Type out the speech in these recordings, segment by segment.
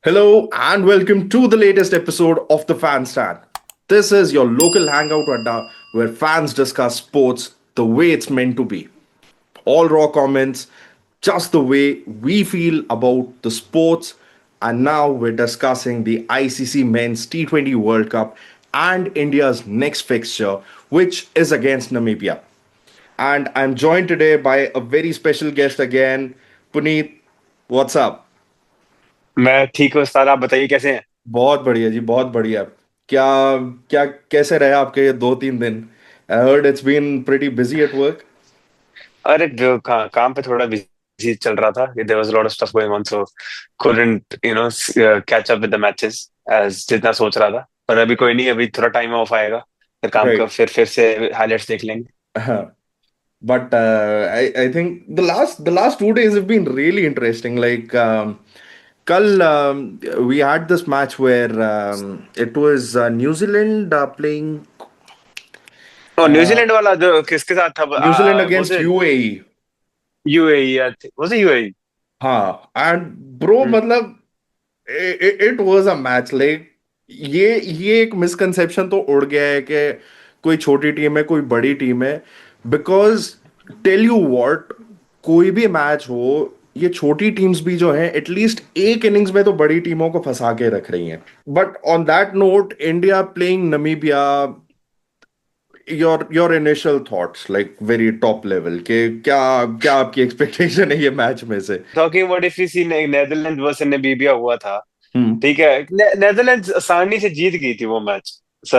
Hello and welcome to the latest episode of The Fan Stand. This is your local hangout adda where fans discuss sports the way it's meant to be. All raw comments, just the way we feel about the sports. And now we're discussing the ICC Men's T20 World Cup and India's next fixture, which is against Namibia. And I'm joined today by a very special guest again, Puneet. What's up? मैं ठीक हूँ उस्ताद। आप बताइए कैसे हैं। बहुत बढ़िया जी, बहुत बढ़िया। क्या क्या कैसे रहे आपके ये 2-3 दिन? I heard it's been pretty busy at work. अरे जो काम पे थोड़ा बिजी चल रहा था। There was lot of stuff going on so couldn't catch up with the matches as जितना सोच रहा था। पर अभी कोई नहीं, अभी थोड़ा टाइम ऑफ आएगा, फिर काम का राइट। फिर से हाइलाइट्स देख लेंगे। But I think the last 2 days have been really interesting. Like कल we had this match where it was New Zealand playing और uh, न्यूजीलैंड वाला जो किसके साथ था, New Zealand was against it UAE. UAE? Was it UAE? हाँ, and bro, मतलब it was a match like ये एक मिसकंसेप्शन तो उड़ गया है कि कोई छोटी टीम है कोई बड़ी टीम है। बिकॉज टेल यू व्हाट, कोई भी मैच हो, ये छोटी टीम्स भी जो हैं एटलीस्ट एक इनिंग्स में तो बड़ी टीमों को फंसा के रख रही हैं। But on that note, India playing Namibia, your initial thoughts like very top level के क्या क्या आपकी एक्सपेक्टेशन है ये मैच में से? Talking about if you see Netherland versus Namibia हुआ था। हम्म। ठीक है, नेदरलैंड्स आसानी से जीत गई थी वो match. So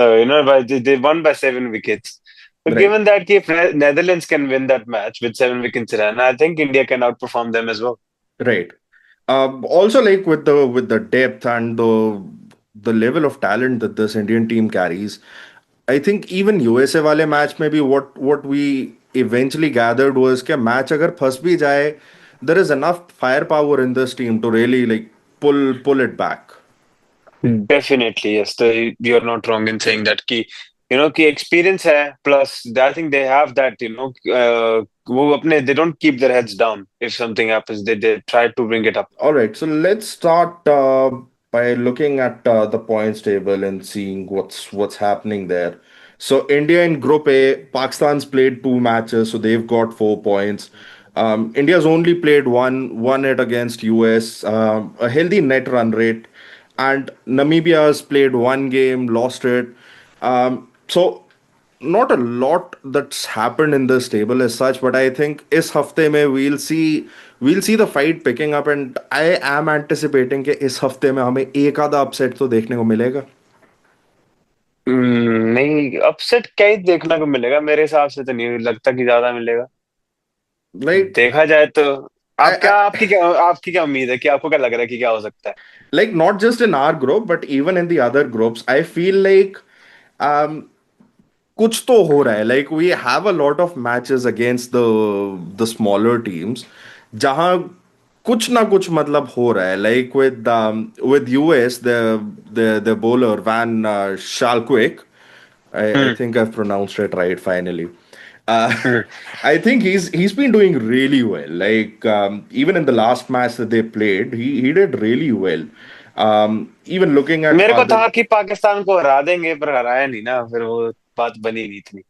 they one by 7 wickets. But right. given that if Netherlands can win that match with 7 wickets in hand, I think India can outperform them as well. Right. Also, like with the depth and the level of talent that this Indian team carries, I think even USA वाले match में भी what we eventually gathered was कि match अगर फंस भी जाए, there is enough firepower in this team to really like pull it back. Definitely, yes. You're not wrong in saying that कि experience है, plus I think they have that, वो अपने they don't keep their heads down. If something happens, they try to bring it up. All right, so let's start by looking at the points table and seeing what's happening there. So India in Group A, Pakistan's played 2 matches, so they've got 4 points. India's only played one, won it against US, a healthy net run rate, and Namibia's played one game, lost it. So not a lot that's happened in this table as such, but I think इस हफ्ते में we'll see the fight picking up, and I am anticipating कि इस हफ्ते में हमें एक आधा अपसेट तो देखने को मिलेगा. नहीं, अपसेट क्या ही देखने को मिलेगा, मेरे हिसाब से तो नहीं लगता कि ज्यादा मिलेगा। Like देखा जाए तो I आपकी क्या उम्मीद है, कि आपको क्या लग रहा है कि क्या हो सकता है? like not just in our group but even in the other groups, I feel like um कुछ तो हो रहा है. Like we have a lot of matches against the smaller teams जहाँ कुछ ना कुछ मतलब हो रहा है. Like with US, the bowler Van Schalkwyk, I hmm. think I've pronounced it right finally. Uh, hmm. I think he's been doing really well. Like even in the last match that they played, he did really well. Even looking at मेरे को other. था कि पाकिस्तान को हरा देंगे, पर हराया नहीं ना, फिर वो बात बनी नहीं इतनी।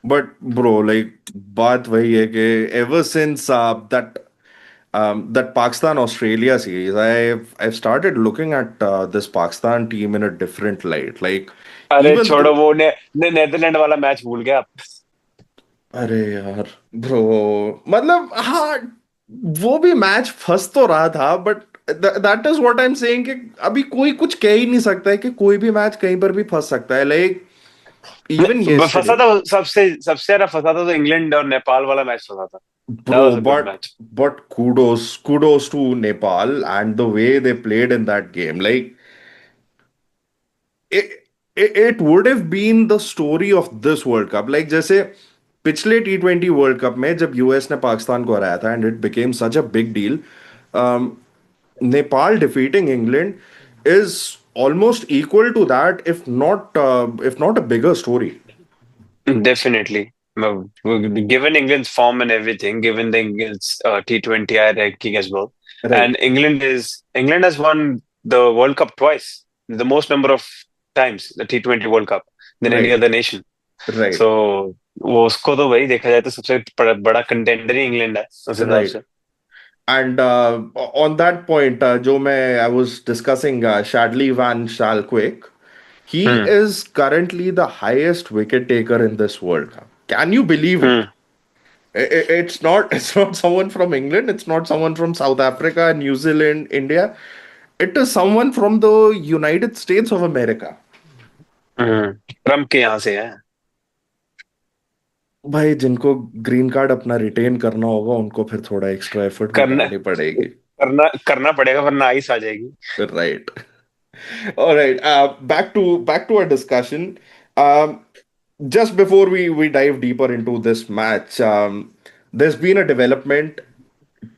But bro, like बात वही है कि ever since that Pakistan Australia series, I've started looking at this Pakistan team in a different light. Like अरे even छोड़ो, though, वो नेदरलैंड वाला मैच भूल गया आप। अरे यार ब्रो, मतलब हाँ, वो भी मैच फंस तो रहा था, but that is what I am saying कि अभी कोई कुछ कह ही नहीं सकता है कि कोई भी मैच कहीं पर भी फंस सकता है. लाइक इवन फंसा येस्टरडे. था सबसे सबसे ज्यादा फंसा था तो इंग्लैंड और नेपाल वाला मैच फंसा था। That Bro, was a good but match. but kudos to Nepal and the way they played in that game. Like it, it would have been the story of this World Cup. Like जैसे पिछले T20 world cup में जब US ने पाकिस्तान को हराया था and it became such a big deal, Nepal defeating England is almost equal to that, if not a bigger story. Definitely. No, given England's form and everything, given the England's T20I ranking as well, Right. and England has won. the World Cup twice, the most number of times the T20 World Cup than any Right, other nation. right, So वो उसको तो भाई देखा जाए तो सबसे बड़ा contender ही England है उस हिसाब right. से. And on that point, I was discussing Shadley Van Schalkwyk. He hmm. is currently the highest wicket taker in this World Cup. Can you believe it? Hmm. It's not someone from England. It's not someone from South Africa, New Zealand, India. It is someone from the United States of America. Hmm. Trump के यहाँ से है. भाई जिनको green card अपना retain करना होगा उनको फिर थोड़ा एक्स्ट्रा एफर्ट भी करना डालनी पड़ेगी. करना करना पड़ेगा वरना आइस आ जाएगी. Right. All right. Back to our discussion. Um, just before we dive deeper into this match, there's been a development.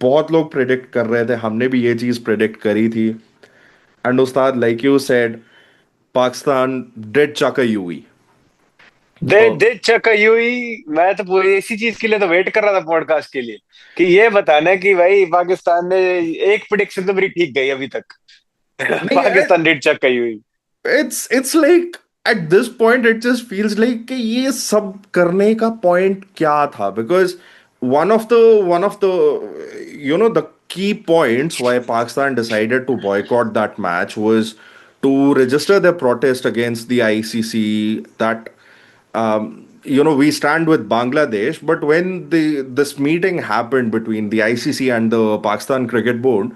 बहुत लोग प्रेडिक्ट कर रहे थे, हमने भी ये चीज प्रेडिक्ट करी थी. एंड उस्ताद, like you said, Pakistan did chuck a UAE. They chuck UAE. मैं तो पूरी इसी चीज के लिए तो वेट कर रहा था पॉडकास्ट के लिए कि ये बताना कि भाई पाकिस्तान ने एक प्रिडिक्शन तो मेरी ठीक गई अभी तक. नहीं, Pakistan did chuck UAE. it's like at this point it just feels like कि ये सब करने का point क्या था, because one of the the key points why Pakistan decided to boycott that match was to register their protest against the ICC that we stand with Bangladesh. But when this meeting happened between the ICC and the Pakistan Cricket Board,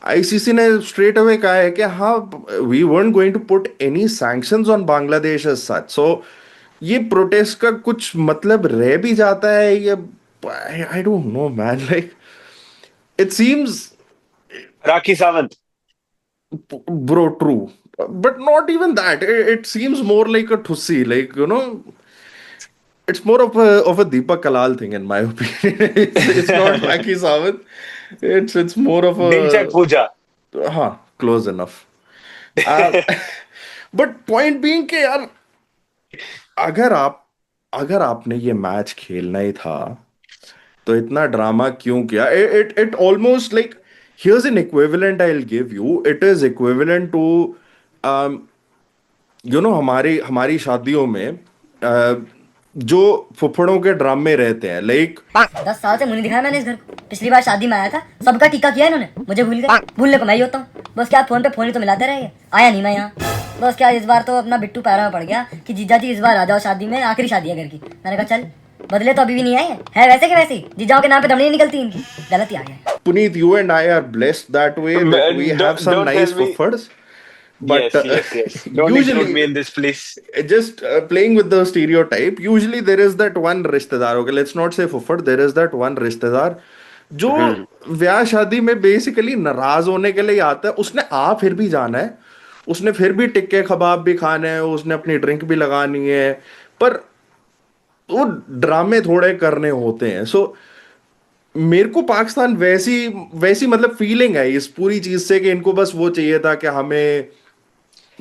ICC ने straight away कहा है कि हाँ, we weren't going to put any sanctions on Bangladesh as such. So ये protest का कुछ मतलब रह भी जाता है ये. आई don't no man, like it seems. Rakhi Sawant. Bro, true, but not even that. It seems more like a thussy, like, it's more of a Deepak Kalal thing, in my opinion. It's not Rakhi Sawant. It's more of दिलचक a, पूजा. हाँ, close enough. Uh, but point being कि यार, अगर आप अगर आपने ये match खेलना ही था तो इतना ड्रामा क्यों किया? It almost like, here's an equivalent I will give you. It is equivalent to हमारी हमारी शादियों में जो फुफड़ों के ड्रामे रहते हैं, लाइक 10 साल से मुंह नहीं दिखाया मैंने इस घर को. पिछली बार शादी में आया था, सबका टीका किया इन्होंने, मुझे भूल गए. भूलने को मैं ही होता हूँ. बस क्या फोन पे फोन ही तो मिलाते रहे. आया नहीं मैं यहाँ. बस क्या इस बार तो अपना बिट्टू पैरा में पड़ गया कि जीजा जी इस बार आ जाओ शादी में, आखिरी शादी है घर की. मैंने कहा चल, बदले तो अभी भी नहीं आए है वैसे के वैसे ही. जीजाओं के नाम पे दमड़ी नहीं निकलती इनकी. गलत ही आ गया. Puneet, you and I are blessed that way, that we have some Don't nice tell me. fuffers. But Yes. Don't include usually, me in this, please. just playing with the stereotype, usually there is that one रिश्तेदार. Okay, let's not say फुफड़, there is that one रिश्तेदार जो हम्म. ब्याह शादी में basically नाराज होने के लिए आता है. उसने फिर भी जाना है, उसने फिर भी टिक्के कबाब भी खाने हैं, उसने अपनी ड्रिंक भी लगानी है, पर वो ड्रामे थोड़े करने होते हैं. सो मेरे को पाकिस्तान वैसी वैसी मतलब फीलिंग है इस पूरी चीज से कि इनको बस वो चाहिए था कि हमें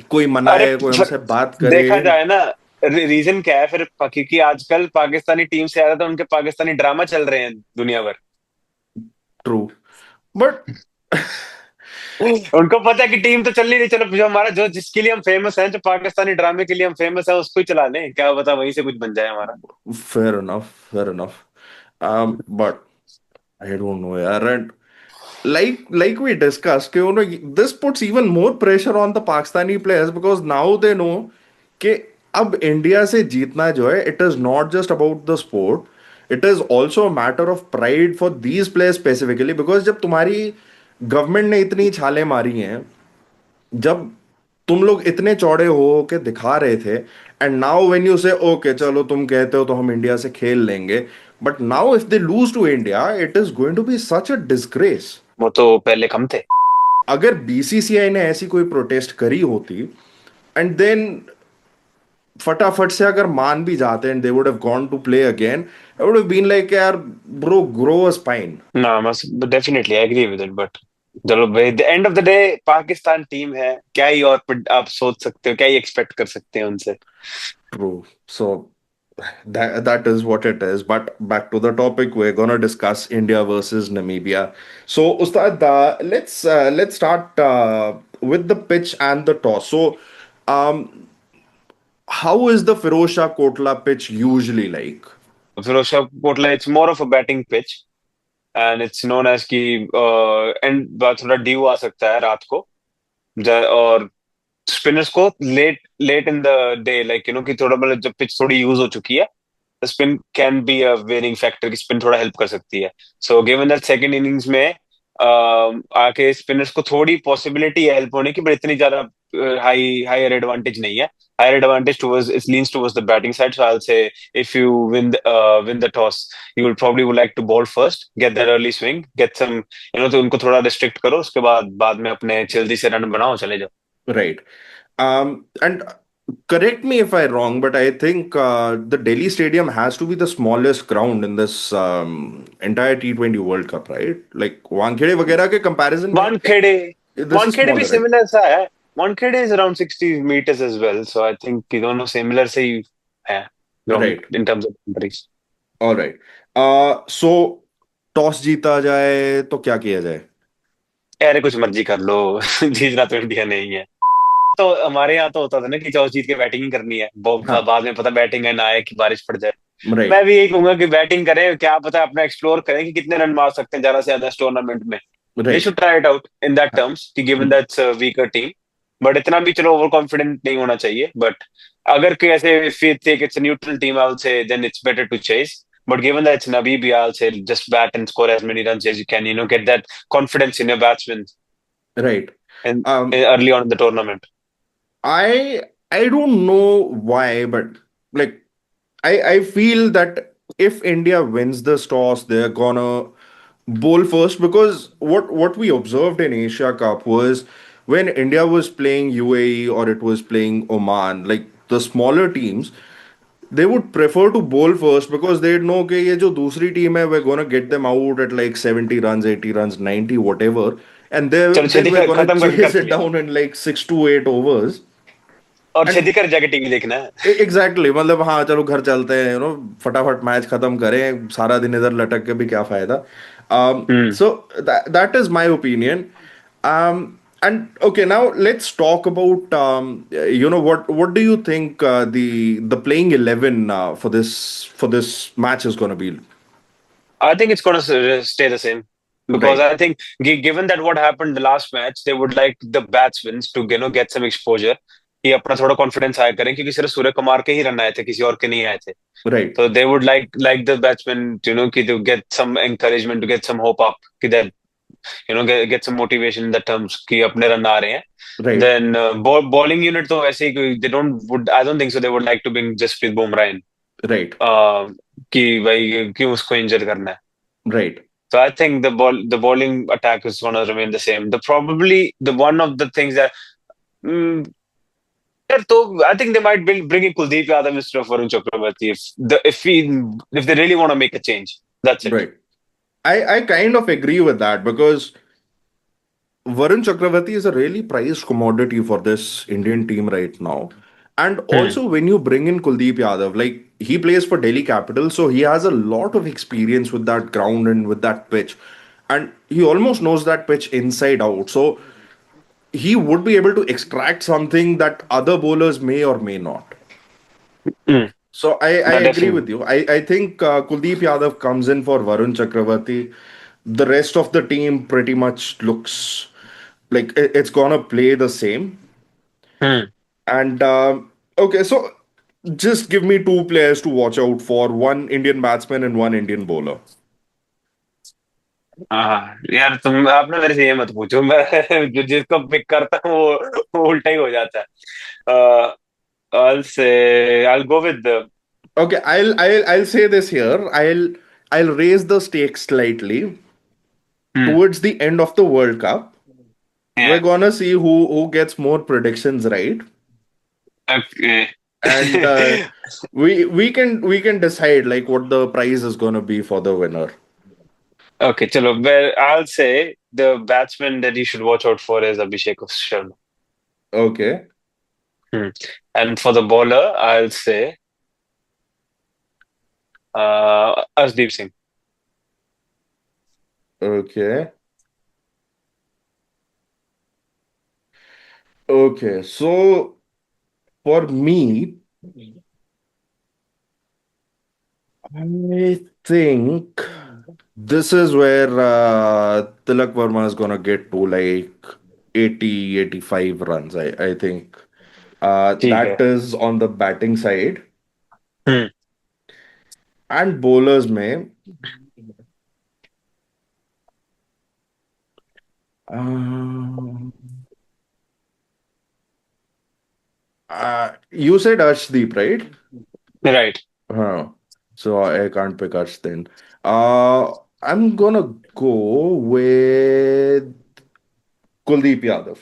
कोई अरे मनाए, कोई हमसे बात करे. देखा जाए ना, रीजन क्या है फिर? क्योंकि आजकल पाकिस्तानी टीम से ज्यादा तो उनके पाकिस्तानी ड्रामा चल रहे हैं दुनिया भर. ट्रू, बट उनको पता है कि टीम तो चल ही नहीं. चलो जो हमारा जो जिसके लिए हम फेमस हैं, जो पाकिस्तानी ड्रामे के लिए हम फेमस हैं, उसको ही चला लें. क्या पता वहीं से कुछ बन जाए हमारा. Fair enough, fair enough. But I don't know यार. And like we discussed, this puts even more pressure on the Pakistani players, because now they know कि अब इंडिया से जीतना जो है, it is not just about the sport, it is also a matter of pride for these players specifically. because जब तुम्हारी government ने इतनी छाले मारी हैं, जब तुम लोग इतने चौड़े हो के दिखा रहे थे, एंड नाउ व्हेन यू से ओके चलो तुम कहते हो तो हम इंडिया से खेल लेंगे, but now if they lose to India, it is going to be such a disgrace. वो तो पहले कम थे. अगर बीसीसीआई ने ऐसी कोई प्रोटेस्ट करी होती, एंड देन फटाफट से अगर मान भी जाते and they would have gone to play again, I would have been like यार ब्रो, ग्रो अ स्पाइन. ना मस्त definitely I agree with it. But चलो भाई, the end of the day Pakistan team है. क्या ही और आप सोच सकते हो, क्या ही एक्सपेक्ट कर सकते हैं उनसे. True. So that is what it is. But back to the topic, we're gonna discuss India versus Namibia. So Ustad, let's start with the pitch and the toss. So, um, how is the Firoz Shah Kotla pitch usually like? Firozshah Kotla, it's more of a batting pitch, and it's known as कि and थोड़ा dew आ सकता है रात को, और spinners को late in the day, like कि थोड़ा मतलब जब पिच थोड़ी यूज हो चुकी है, spin can be a veering factor, की स्पिन थोड़ा हेल्प कर सकती है. So given that second innings में आके स्पिनर्स को थोड़ी पॉसिबिलिटी है हेल्प होने की, बट इतनी ज्यादा हायर एडवांटेज नहीं है. Higher advantage towards it leans towards the batting side. So I'll say if you win the toss, you will probably would like to bowl first, get that early swing, get some, तो उनको थोड़ा restrict करो, उसके बाद में अपने जल्दी से रन बनाओ, चले जाओ. Right. And correct me if I'm wrong, but I think the Delhi Stadium has to be the smallest ground in this entire T20 World Cup, right? Like Wankhede वगैरह के comparison में, वानखेड़े this is वानखेड़े भी smaller, right? Similar सा है. Wankhede is around 60 meters as well, so I think कि दोनों similar से ही है ground Right. In terms of boundaries. All right. So toss जीता जाए तो क्या किया जाए? अरे कुछ मर्जी कर लो. जीतना तो इंडिया नहीं है. तो हमारे यहाँ तो होता था ना कि टॉस जीत के बैटिंग ही करनी है, हाँ, बाद में पता बैटिंग है ना आए कि बारिश पड़ जाए. right. मैं भी यही कहूंगा कि बैटिंग करें, क्या पता अपना एक्सप्लोर करें कि कितने रन मार सकते हैं ज्यादा से ज्यादा इस टूर्नामेंट में. दे Right. Should try it out in that हाँ, टर्म्स कि given that's weaker team, but इतना भी चलो ओवर कॉन्फिडेंट नहीं होना चाहिए. बट अगर कोई ऐसे if you think it's a neutral team, I will say then it's better to chase. But given that it's Namibia, I'll say just bat and score as many runs as you can. Get that confidence in your batsmen right. and Um, early on in the tournament. I don't know why, but like I feel that if India wins this toss, they're gonna bowl first because what we observed in Asia Cup was when India was playing UAE or it was playing Oman, like the smaller teams, they would prefer to bowl first because they'd know कि ये जो दूसरी team है, we're gonna get them out at like 70 runs, 80 runs, 90, whatever, and चलो then Chhedi we're gonna खत्म करके chase करते it हैं, down in like 6 to 8 overs. और And छेदी कर जाके टीवी देखना है. एग्जैक्टली मतलब हाँ चलो घर चलते हैं फटाफट मैच खत्म करें सारा दिन इधर लटक के भी क्या फायदा. हम्म. So that is my opinion. And okay, now let's talk about what do you think the playing 11 for this match is going to be? I think it's going to stay the same because Right. I think given that what happened the last match, they would like the batsmen to get some exposure, कि अपना थोड़ा confidence high करें, क्योंकि सिर्फ सूर्य कुमार के ही run आए थे, किसी और के नहीं आए थे. Right. So they would like the batsmen कि to get some encouragement, to get some hope up, कि that get some motivation in the terms कि अपने रन आ रहे हैं. Right. Then bowling unit तो वैसे ही they I don't think so they would like to bring Jasprit Bumrah in, Right. कि भाई क्यों उसको इंजर करना है. Right. So I think the bowling attack is going to remain the same. The one of the things that mm, yeah, so I think they might bring in Kuldeep Yadav instead of Varun Chakravarti if they really want to make a change. That's it. Right. I kind of agree with that because Varun Chakravarti is a really prized commodity for this Indian team right now. And Hmm. also, when you bring in Kuldeep Yadav, like he plays for Delhi Capital, so he has a lot of experience with that ground and with that pitch. And he almost knows that pitch inside out. So he would be able to extract something that other bowlers may or may not. Hmm. So I No, agree definitely. with you. I think Kuldeep Yadav comes in for Varun Chakravarti. The rest of the team pretty much looks like it's gonna play the same. Hmm. And okay, so just give me two players to watch out for, one Indian batsman and one Indian bowler. हाँ यार, तुम आपने मेरे से ये मत पूछो. मैं जिसको पिक करता हूँ वो उल्टा ही हो जाता है. I'll go with the. Okay, I'll say this here. I'll raise the stakes slightly. Hmm. Towards the end of the World Cup, we're Yeah. gonna see who gets more predictions right. Okay. And we can decide like what the prize is gonna be for the winner. Okay, chalo. Well, I'll say the batsman that you should watch out for is Abhishek Sharma. Okay. Hmm. And for the bowler, I'll say Arshdeep Singh. Okay. Okay, so for me, I think this is where Tilak Verma is gonna get to like 80, 85 runs. I think ठीक है. that is on the batting side. Hmm. And bowlers में um, you said Arshdeep, right? Right. Huh. So I can't pick Arsh then. I'm gonna go with Kuldeep Yadav.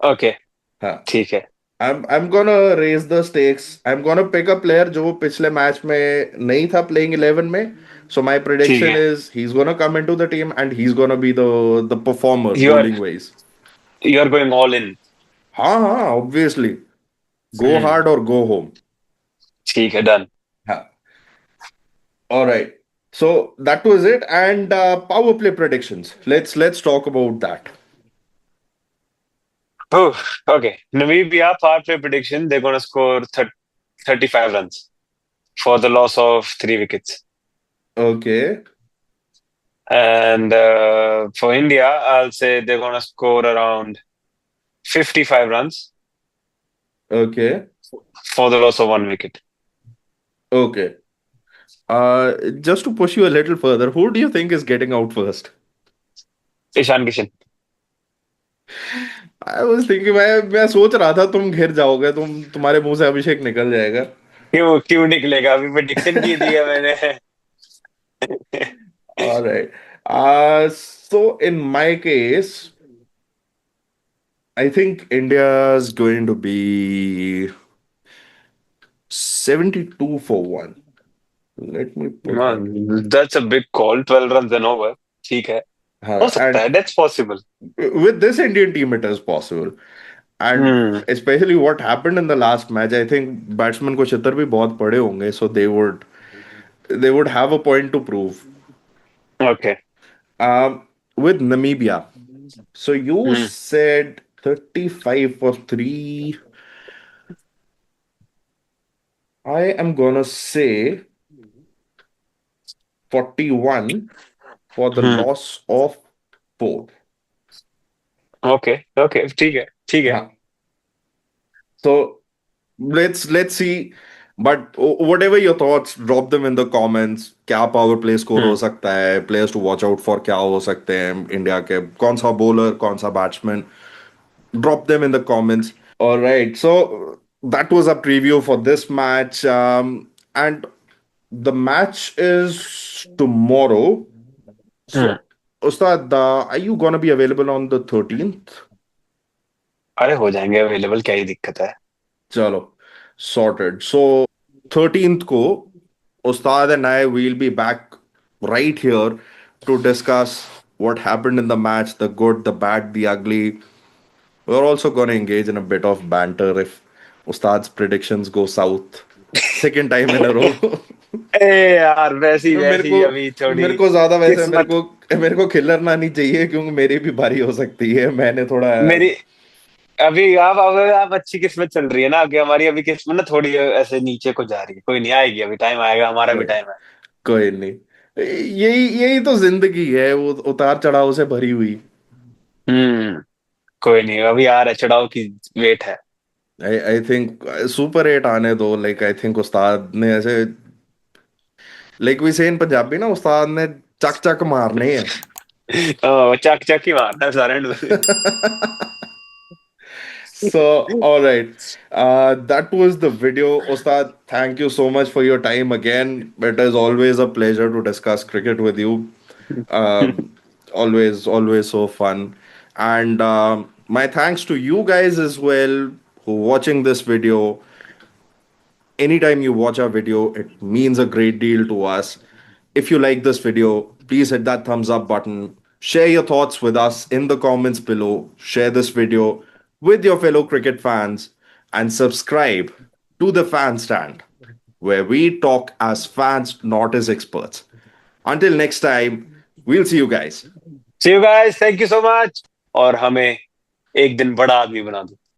Okay. हाँ. ठीक है. I'm gonna raise the stakes. I'm gonna pick a player जो पिछले match में नहीं था playing 11 में. So my ठीक prediction है. is he's gonna come into the team and he's gonna be the performer You are bowling wise. you are going all in. हाँ हाँ obviously go Hmm. hard or go home. ठीक है. Done. हाँ. All right. So that was it and power play predictions. Let's talk about that. Oh, okay. Namibia power play prediction. They're gonna score 35 runs for the loss of 3 wickets. Okay. And for India, I'll say they're gonna score around 55 runs Okay. for the loss of 1 wicket. Okay. Just to push you a little further, who do you think is getting out first? Ishan Kishan. I was thinking मैं सोच रहा था तुम घिर जाओगे तुम्हारे मुंह से अभिषेक निकल जाएगा क्यों क्यों निकलेगा? अभी प्रेडिक्शन की दी है मैंने. all right so in my case I think India is going to be 72 for 1. Let me put that. That's a big call. 12 runs and over. ठीक है. हो सकता And है. That's possible. with this Indian team it is possible and Hmm. especially what happened in the last match I think batsmen को छितर भी बहुत पड़े होंगे so they would have a point to prove. Okay. With Namibia. So you Hmm. said 35 for 3. I am gonna say 41 for the Hmm. loss of 4. Okay. Okay. ठीक है. ठीक है. हाँ. So let's see. But whatever your thoughts, drop them in the comments. क्या power play score हो Hmm. सकता है? Players to watch out for क्या हो सकते हैं इंडिया के? कौन सा bowler, कौन सा batsman? Drop them in the comments. All right. So that was a preview for this match. And the match is tomorrow. Hmm. So, Ustad, are you gonna be available on the 13th? अरे हो जाएंगे available. क्या ही दिक्कत है? Chalo, sorted. So, 13th ko, Ustad and I will be back right here to discuss what happened in the match, the good, the bad, the ugly. We're also going to engage in a bit of banter if Ustad's predictions go south. Second time in a row. ए यार, वैसी मेरे वैसी को अभी थोड़ी मेरे को ज्यादा वैसे किस्मत. मेरे को खिल्लरना नहीं चाहिए क्योंकि मेरी भी बारी हो सकती है मैंने थोड़ा मेरी अभी आप अच्छी किस्मत चल रही है ना, कि हमारी अभी किस्मत ना थोड़ी ऐसे नीचे को जा रही है. कोई नहीं, आएगी. अभी टाइम आएगा. हमारा भी कोई टाइम है. कोई नहीं यही यही तो जिंदगी है वो उतार चढ़ाव से भरी हुई हम्म. कोई नहीं, अभी आ रहा है. चढ़ाव की वेट है. आई थिंक सुपर 8 आने दो लाइक आई थिंक उस्ताद ने ऐसे लाइक वी से इन पंजाबी ना उस्ताद ने चक चक मारने हैं चक चक ही मारना है सारे ने. So, all right. That was the video. Ustad, thank you so much for your time again. It is always a pleasure to discuss cricket with you. Always so fun. And my thanks to you guys as well who watching this video. Anytime you watch our video, it means a great deal to us. If you like this video, please hit that thumbs up button. Share your thoughts with us in the comments below. Share this video with your fellow cricket fans and subscribe to the Fan Stand, where we talk as fans, not as experts. Until next time, we'll see you guys. See you guys. Thank you so much. और हमें एक दिन बड़ा आदमी बना दो.